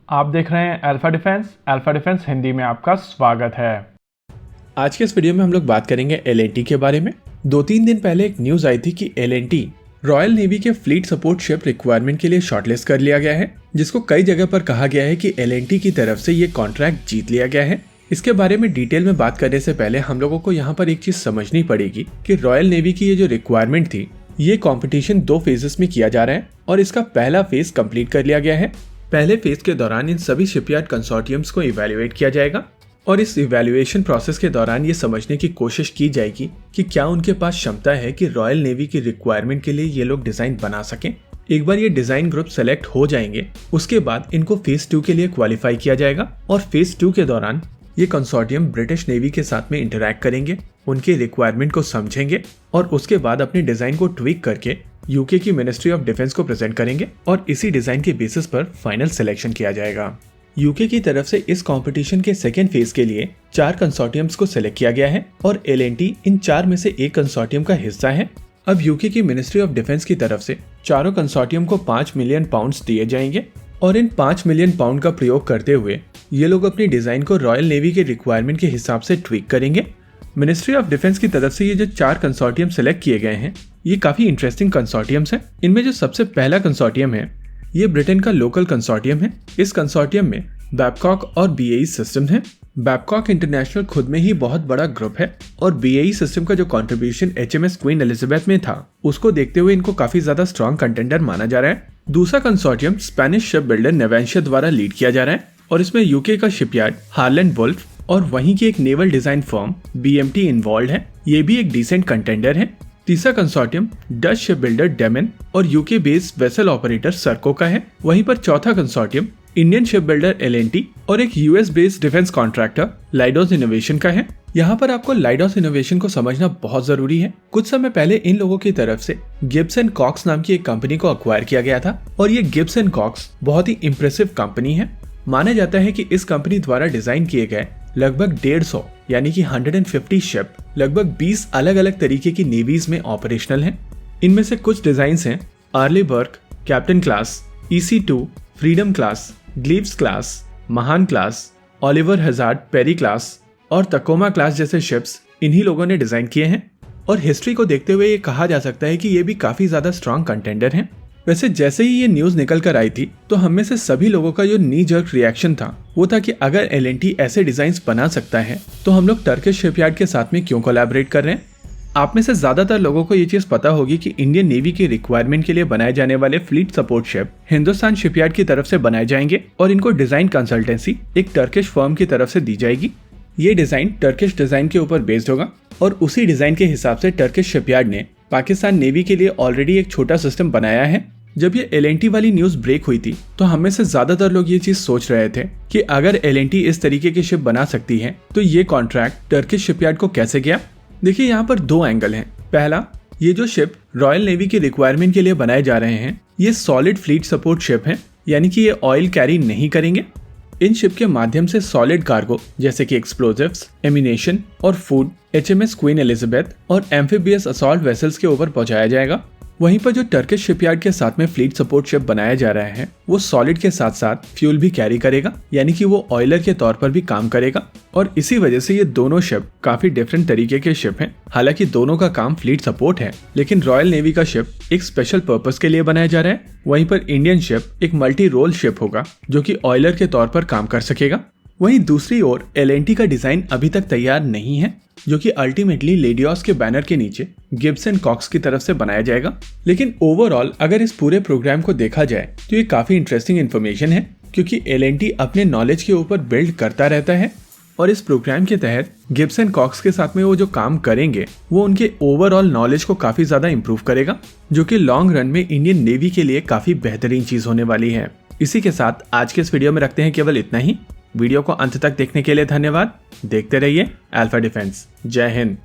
आप देख रहे हैं अल्फा डिफेंस हिंदी में आपका स्वागत है। आज के इस वीडियो में हम लोग बात करेंगे एल के बारे में। 2-3 दिन पहले एक न्यूज आई थी कि एल रॉयल नेवी के फ्लीट सपोर्ट शिप रिक्वायरमेंट के लिए शॉर्टलिस्ट कर लिया गया है, जिसको कई जगह पर कहा गया है कि एल की तरफ से ये कॉन्ट्रैक्ट जीत लिया गया है। इसके बारे में डिटेल में बात करने से पहले हम लोगों को यहाँ पर एक चीज समझनी पड़ेगी कि रॉयल नेवी की ये जो रिक्वायरमेंट थी, ये कंपटीशन 2 फेजेस में किया जा रहा है और इसका पहला फेज कंप्लीट कर लिया गया है। पहले फेज के दौरान इन सभी शिपयार्ड कंसोर्टियम्स को इवैल्यूएट किया जाएगा और इस इवैल्यूएशन प्रोसेस के दौरान ये समझने की कोशिश की जाएगी कि क्या उनके पास क्षमता है कि रॉयल नेवी की रिक्वायरमेंट के लिए ये लोग डिजाइन बना सकें। एक बार ये डिजाइन ग्रुप सेलेक्ट हो जाएंगे, उसके बाद इनको फेज 2 के लिए क्वालिफाई किया जाएगा और फेज 2 के दौरान ये कंसोर्टियम ब्रिटिश नेवी के साथ में इंटरैक्ट करेंगे, उनके रिक्वायरमेंट को समझेंगे और उसके बाद अपने डिजाइन को ट्वीक करके यूके की मिनिस्ट्री ऑफ डिफेंस को प्रेजेंट करेंगे और इसी डिजाइन के बेसिस पर फाइनल सिलेक्शन किया जाएगा। यूके की तरफ से इस कंपटीशन के सेकेंड फेज के लिए 4 कंसोर्टियम्स को सिलेक्ट किया गया है और एल इन 4 में से एक कंसोर्टियम का हिस्सा है। अब यूके की मिनिस्ट्री ऑफ डिफेंस की तरफ से चारों कंसोर्टियम को 5 मिलियन पाउंड्स दिए जाएंगे और इन 5 मिलियन पाउंड का प्रयोग करते हुए ये लोग अपनी डिजाइन को रॉयल नेवी के रिक्वायरमेंट के हिसाब से ट्वीक करेंगे। मिनिस्ट्री ऑफ डिफेंस की तरफ से ये जो 4 कंसोर्टियम सेलेक्ट किए गए हैं, ये काफी इंटरेस्टिंग कंसोर्टियम्स हैं। इनमें जो सबसे पहला कंसोर्टियम है, ये ब्रिटेन का लोकल कंसोर्टियम है। इस कंसोर्टियम में बैबकॉक और BAE सिस्टम है। बैबकॉक इंटरनेशनल खुद में ही बहुत बड़ा ग्रुप है और BAE सिस्टम का जो कंट्रीब्यूशन HMS क्वीन एलिजाबेथ में था, उसको देखते हुए इनको काफी ज्यादा स्ट्रॉन्ग कंटेंडर माना जा रहा है। दूसरा कंसोर्टियम स्पेनिश शिप बिल्डर नेवेंशिया द्वारा लीड किया जा रहा है और इसमें यूके का शिपयार्ड हार्लैंड वुल्फ और वहीं की एक naval design firm BMT involve है। ये भी एक डिसेंट कंटेंडर है। तीसरा consortium Dutch ship builder Damen और UK based vessel operator Serco का है। वहीं पर चौथा consortium Indian ship builder L&T और एक US based defence contractor Leidos innovation का है। यहाँ पर आपको लाइडोस इनोवेशन को समझना बहुत जरूरी है। कुछ समय पहले इन लोगों की तरफ से गिब्स एंड कॉक्स नाम की एक कंपनी को अक्वायर किया गया था और ये गिब्स एंड कॉक्स बहुत ही इम्प्रेसिव कंपनी है। माना जाता है कि इस कंपनी द्वारा डिजाइन किए गए लगभग 150 यानी कि 150 शिप लगभग 20 अलग अलग तरीके की नेवीज में ऑपरेशनल हैं। इनमें से कुछ डिजाइन्स हैं Arleigh Burke, Captain class, EC2, Freedom class, Gleaves class, Mahan class, Oliver Hazard Perry class और तकोमा क्लास जैसे शिप्स इन्हीं लोगों ने डिजाइन किए हैं और हिस्ट्री को देखते हुए ये कहा जा सकता है कि ये भी काफी ज्यादा स्ट्रॉन्ग कंटेंडर हैं। वैसे जैसे ही ये न्यूज निकल कर आई थी तो हम में से सभी लोगों का जो नी जर्क रिएक्शन था वो था कि अगर L&T ऐसे डिजाइन्स बना सकता है तो हम लोग टर्किश शिपयार्ड के साथ में क्यों कोलैबोरेट कर रहे हैं। आप में से ज्यादातर लोगों को ये चीज पता होगी कि इंडियन नेवी की रिक्वायरमेंट के लिए बनाए जाने वाले fleet support ship Hindustan shipyard की तरफ से बनाए जाएंगे और इनको डिजाइन कंसल्टेंसी एक टर्किश फर्म की तरफ से दी जाएगी। ये डिजाइन टर्किश डिजाइन के ऊपर बेस्ड होगा और उसी डिजाइन के हिसाब से टर्किश शिपयार्ड ने पाकिस्तान नेवी के लिए ऑलरेडी एक छोटा सिस्टम बनाया है। जब ये L&T वाली न्यूज ब्रेक हुई थी तो हम में से ज्यादातर लोग ये चीज सोच रहे थे कि अगर L&T इस तरीके की शिप बना सकती है तो ये कॉन्ट्रैक्ट टर्किश शिपयार्ड को कैसे गया। देखिए यहाँ पर 2 एंगल हैं। पहला, ये जो शिप रॉयल नेवी की रिक्वायरमेंट के लिए बनाए जा रहे हैं ये सॉलिड फ्लीट सपोर्ट शिप है, यानी कि ये ऑयल कैरी नहीं करेंगे। इन शिप के माध्यम से सॉलिड कार्गो जैसे कि एक्सप्लोजिव्स, एमिनेशन और फूड HMS क्वीन एलिजाबेथ और एम्फीबियस असॉल्ट वेसल्स के ऊपर पहुंचाया जाएगा। वहीं पर जो टर्किश शिपयार्ड के साथ में फ्लीट सपोर्ट शिप बनाया जा रहा है वो सॉलिड के साथ साथ फ्यूल भी कैरी करेगा, यानी कि वो ऑयलर के तौर पर भी काम करेगा और इसी वजह से ये दोनों शिप काफी डिफरेंट तरीके के शिप हैं। हालांकि दोनों का काम फ्लीट सपोर्ट है, लेकिन रॉयल नेवी का शिप एक स्पेशल पर्पस के लिए बनाया जा रहा है। वहीं पर इंडियन शिप एक मल्टी रोल शिप होगा जो कि ऑयलर के तौर पर काम कर सकेगा। वहीं दूसरी ओर L&T का डिजाइन अभी तक तैयार नहीं है, जो कि अल्टीमेटली लेडियोस के बैनर के नीचे गिब्स एंड कॉक्स की तरफ से बनाया जाएगा। लेकिन ओवरऑल अगर इस पूरे प्रोग्राम को देखा जाए तो ये काफी इंटरेस्टिंग इन्फॉर्मेशन है, क्योंकि L&T अपने नॉलेज के ऊपर बिल्ड करता रहता है और इस प्रोग्राम के तहत गिब्स एंड कॉक्स के साथ में वो जो काम करेंगे वो उनके ओवरऑल नॉलेज को काफी ज्यादा इंप्रूव करेगा, जो कि लॉन्ग रन में इंडियन नेवी के लिए काफी बेहतरीन चीज होने वाली है। इसी के साथ आज के इस वीडियो में रखते हैं केवल इतना ही। वीडियो को अंत तक देखने के लिए धन्यवाद। देखते रहिए अल्फा डिफेंस। जय हिंद।